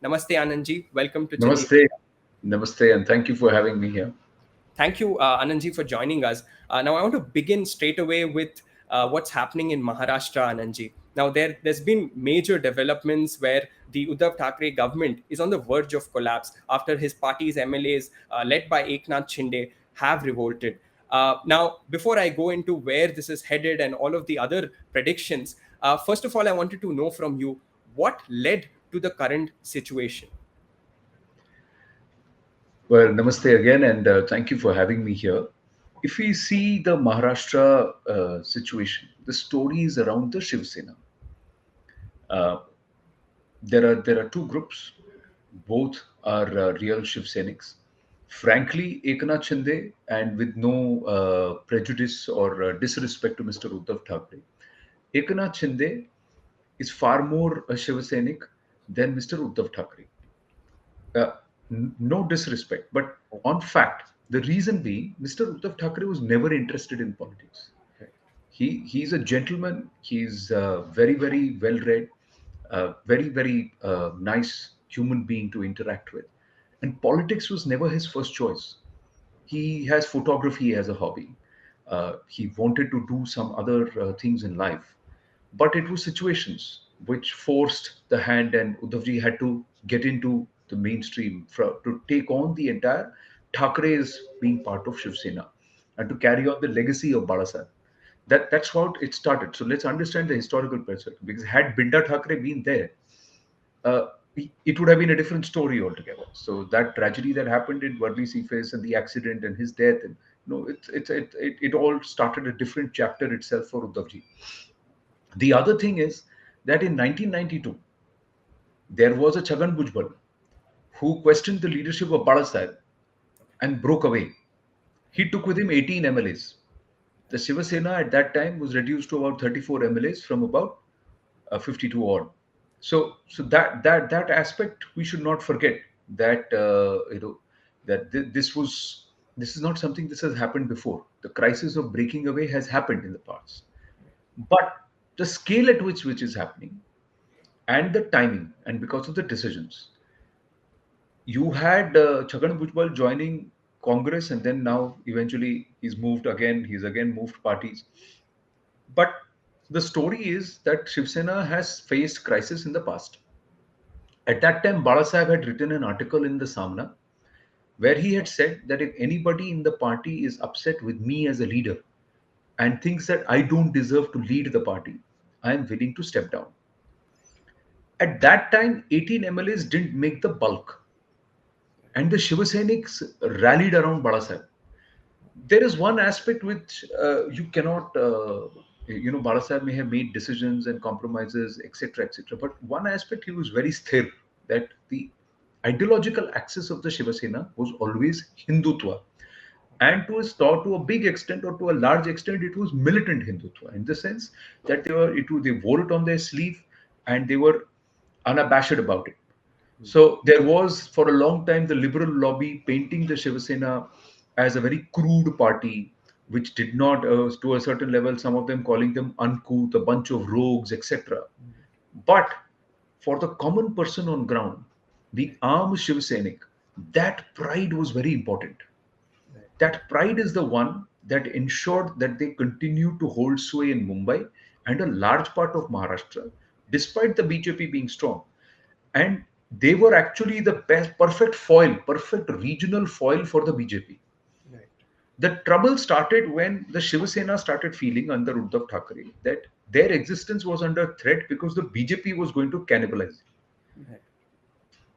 Namaste, Anandji. Welcome to Chatti. Namaste. Namaste, and thank you for having me here. Thank you, Anandji, for joining us. Now, I want to begin straight away with what's happening in Maharashtra, Anandji. Now, there's been major developments where the Uddhav Thackeray government is on the verge of collapse after his party's MLAs, led by Eknath Shinde, have revolted. Now, before I go into where this is headed and all of the other predictions, first of all, I wanted to know from you what led to the current situation. Well, namaste again, and thank you for having me here. If we see the Maharashtra situation, the stories around the Shiv Sena, uh, there are two groups. Both are real Shiv Senics. Frankly, Eknath Shinde, and with no prejudice or disrespect to Mr. Uddhav Thackeray, Eknath Shinde is far more a Shiv Senik than Mr. Uddhav Thackeray. uh, no disrespect, but on fact, the reason being, Mr. Uddhav Thackeray was never interested in politics. He's a gentleman. He's very well read, very nice human being to interact with, and politics was never his first choice. He has photography as a hobby. He wanted to do some other things in life, but it was situations which forced the hand, and Uddhavji had to get into the mainstream to take on the entire Thackerays being part of Shiv Sena and to carry on the legacy of Balasaheb. That's how it started. So let's understand the historical perspective. Because had Binda Thackray been there, uh, it would have been a different story altogether. So that tragedy that happened in Worli Seaface and the accident and his death, and it all started a different chapter itself for Uddhavji. The other thing is that in 1992, there was a Chhagan Bhujbal who questioned the leadership of Balasaheb and broke away. He took with him 18 MLAs. The Shiva Sena at that time was reduced to about 34 MLAs from about 52 odd. So that aspect we should not forget that this is not something this has happened before. The crisis of breaking away has happened in the past, but the scale at which is happening and the timing, and because of the decisions, you had Chhagan Bhujbal joining Congress, and then now eventually he's moved again. He's again moved parties. But the story is that Shiv Sena has faced crisis in the past. At that time, Balasaheb had written an article in the Samna where he had said that if anybody in the party is upset with me as a leader and thinks that I don't deserve to lead the party, I am willing to step down. At that time, 18 MLAs didn't make the bulk, and the Shiva Senics rallied around Balasaheb. There is one aspect which you cannot, Balasaheb may have made decisions and compromises, etc., etc. But one aspect he was very sthir, that the ideological axis of the Shiva Sena was always Hindutva. And to a big extent or to a large extent, it was militant Hindutva in the sense that they wore it on their sleeve and they were unabashed about it. So there was for a long time the liberal lobby painting the Shiva Sena as a very crude party, which did not, to a certain level, some of them calling them uncouth, a bunch of rogues, etc. But for the common person on ground, the armed Shiv Sainik, that pride was very important. That pride is the one that ensured that they continue to hold sway in Mumbai and a large part of Maharashtra, despite the BJP being strong. And they were actually the best, perfect regional foil for the BJP. Right. The trouble started when the Shiva Sena started feeling under Uddhav Thackeray that their existence was under threat because the BJP was going to cannibalize. Right.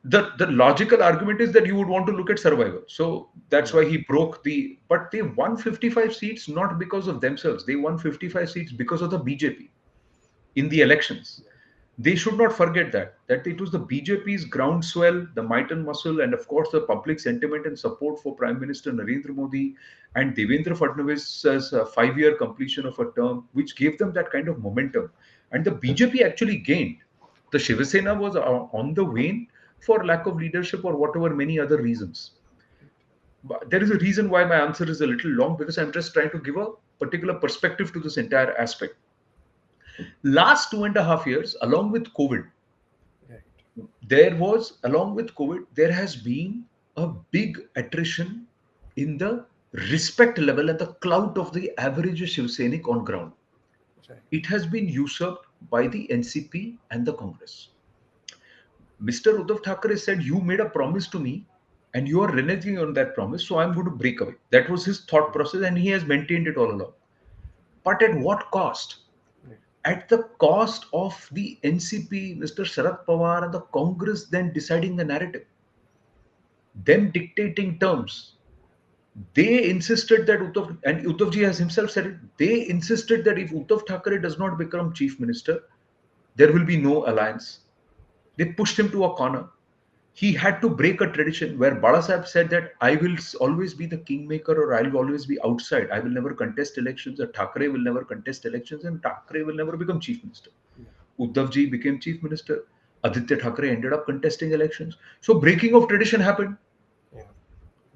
The logical argument is that you would want to look at survival. So that's why he broke but they won 55 seats not because of themselves. They won 55 seats because of the BJP in the elections. They should not forget that it was the BJP's groundswell, the might and muscle, and of course the public sentiment and support for Prime Minister Narendra Modi and Devendra Fadnavis' 5-year completion of a term, which gave them that kind of momentum. And the BJP actually gained. The Shiva Sena was on the wane for lack of leadership or whatever many other reasons. But there is a reason why my answer is a little long, because I'm just trying to give a particular perspective to this entire aspect. Last 2.5 years, along with COVID, Right. there was, along with COVID, there has been a big attrition in the respect level and the clout of the average Shiv Sainik on ground. Right. It has been usurped by the NCP and the Congress. Mr. Uddhav Thackeray said, "You made a promise to me and you are reneging on that promise, so I'm going to break away." That was his thought process, and he has maintained it all along. But at what cost? Right. At the cost of the NCP, Mr. Sharad Pawar, and the Congress then deciding the narrative, them dictating terms. They insisted that Uddhav, and Uddhavji has himself said it, they insisted that if Uddhav Thackeray does not become chief minister, there will be no alliance. They pushed him to a corner. He had to break a tradition where Balasaheb said that I will always be the kingmaker, or I will always be outside. I will never contest elections, or Thackeray will never contest elections, and Thackeray will never become chief minister. Uddhavji became chief minister. Aditya Thackeray ended up contesting elections. So breaking of tradition happened. Yeah.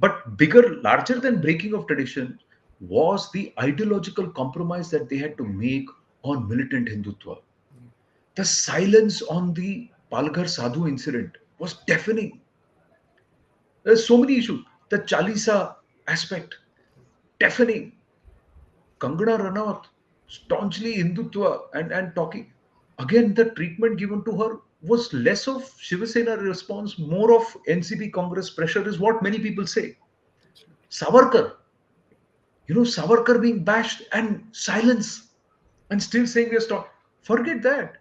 But bigger, larger than breaking of tradition was the ideological compromise that they had to make on militant Hindutva. The silence on the Palghar Sadhu incident was deafening. There's so many issues. The Chalisa aspect, deafening. Kangana Ranawat, staunchly Hindutva and talking. Again, the treatment given to her was less of Shiv Sena response, more of NCP Congress pressure, is what many people say. Savarkar, Savarkar being bashed and silence and still saying we are strong. Forget that.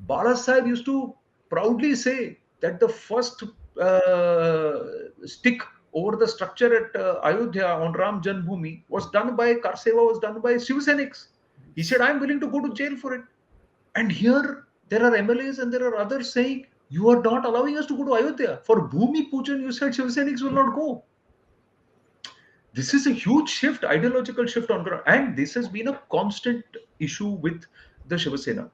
Balasaheb used to proudly say that the first stick over the structure at Ayodhya on Ram Janmabhoomi was done by Karseva, was done by Shiv Senics. He said, "I'm willing to go to jail for it." And here there are MLAs and there are others saying, "You are not allowing us to go to Ayodhya. For Bhumi Pujan, you said Shiv Senics will not go." This is a huge shift, ideological shift on ground, and this has been a constant issue with the Shiv Sena.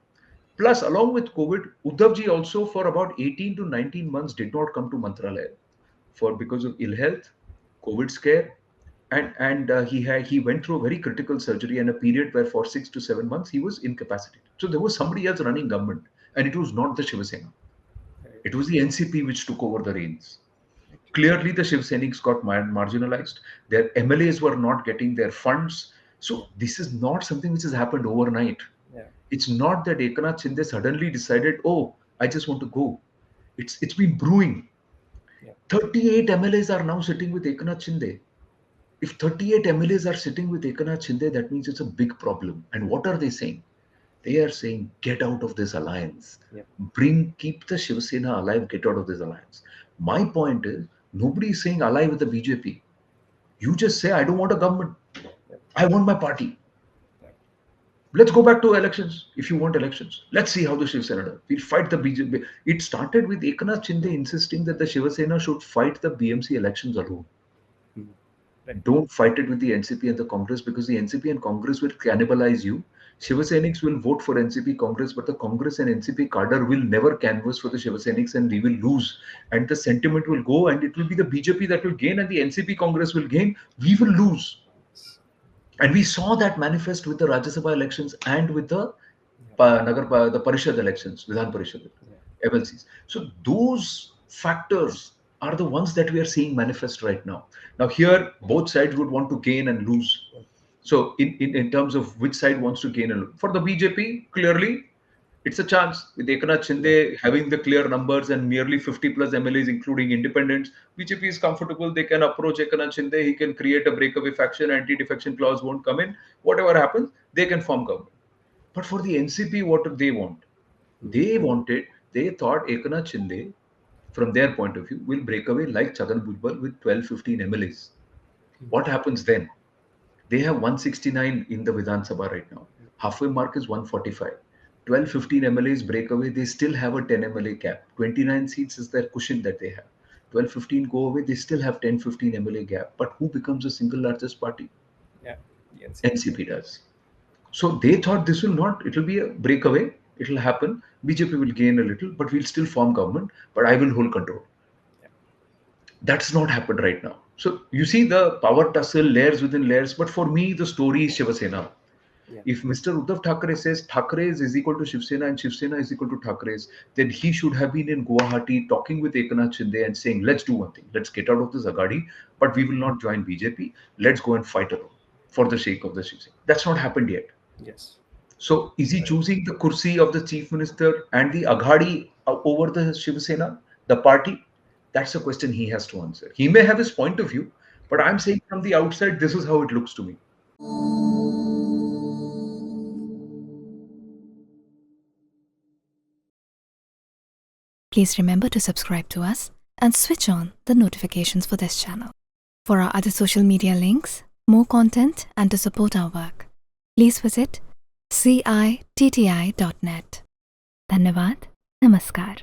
Plus, along with COVID, Uddhavji also for about 18 to 19 months did not come to Mantralaya for because of ill health, COVID scare, and he went through a very critical surgery and a period where for 6 to 7 months he was incapacitated. So there was somebody else running government, and it was not the Shiv Sena. Right. It was the NCP which took over the reins. Clearly, the Shiv Senics got marginalized. Their MLAs were not getting their funds. Yeah. So this is not something which has happened overnight. Yeah. It's not that Eknath Shinde suddenly decided, "Oh, I just want to go." It's been brewing. Yeah. 38 MLAs are now sitting with Eknath Shinde. If 38 MLAs are sitting with Eknath Shinde, that means it's a big problem. And what are they saying? They are saying, "Get out of this alliance. Yeah. Keep the Shiv Sena alive, get out of this alliance." My point is, nobody is saying ally with the BJP. You just say, "I don't want a government. Yeah. I want my party." Yeah. Let's go back to elections if you want elections. Let's see how the Shiv Sena does. We'll fight the BJP. It started with Eknath Shinde insisting that the Shiv Sena should fight the BMC elections alone. Mhm. Right. Don't fight it with the NCP and the Congress, because the NCP and Congress will cannibalize you. Shiva Senics will vote for NCP Congress, but the Congress and NCP cadre will never canvass for the Shiva Senics, and we will lose. And the sentiment will go, and it will be the BJP that will gain, and the NCP Congress will gain. We will lose. And we saw that manifest with the Rajya Sabha elections and with the the Parishad elections, Vidhan Parishad, Yeah. MLCs. So those factors are the ones that we are seeing manifest right now. Now here, both sides would want to gain and lose. So in terms of which side wants to gain and lose. For the BJP, clearly, it's a chance. With Eknath Shinde having the clear numbers and nearly 50 plus MLAs, including independents, BJP is comfortable. They can approach Eknath Shinde. He can create a breakaway faction. Anti-defection clause won't come in. Whatever happens, they can form government. But for the NCP, what do they want? They thought Eknath Shinde, from their point of view, will break away like Chhagan Bhujbal with 12, 15 MLAs. What happens then? They have 169 in the Vidhan Sabha right now. Halfway mark is 145. 12, 15 MLAs break away. They still have a 10 MLA cap. 29 seats is their cushion that they have. 12, 15 go away. They still have 10, 15 MLA gap. But who becomes the single largest party? Yeah. The NCP. NCP does. So they thought this will not, it will be a breakaway. It will happen. BJP will gain a little, but we'll still form government. But I will hold control. Yeah. That's not happened right now. So you see the power tussle, layers within layers. But for me, the story is Shiva Sena. Yeah. If Mr. Uddhav Thackeray says Thackeray's is equal to Shiv Sena and Shiv Sena is equal to Thackeray's, then he should have been in Guwahati talking with Eknath Shinde and saying, let's do one thing. Let's get out of this Agadi, but we will not join BJP. Let's go and fight alone for the sake of the Shiv Sena. That's not happened yet. Yes. So is he choosing the kursi of the chief minister and the Agadi over the Shiv Sena, the party? That's a question he has to answer. He may have his point of view, but I'm saying from the outside, this is how it looks to me. Please remember to subscribe to us and switch on the notifications for this channel. For our other social media links, more content, and to support our work, please visit citti.net. Dhanyavad. Namaskar.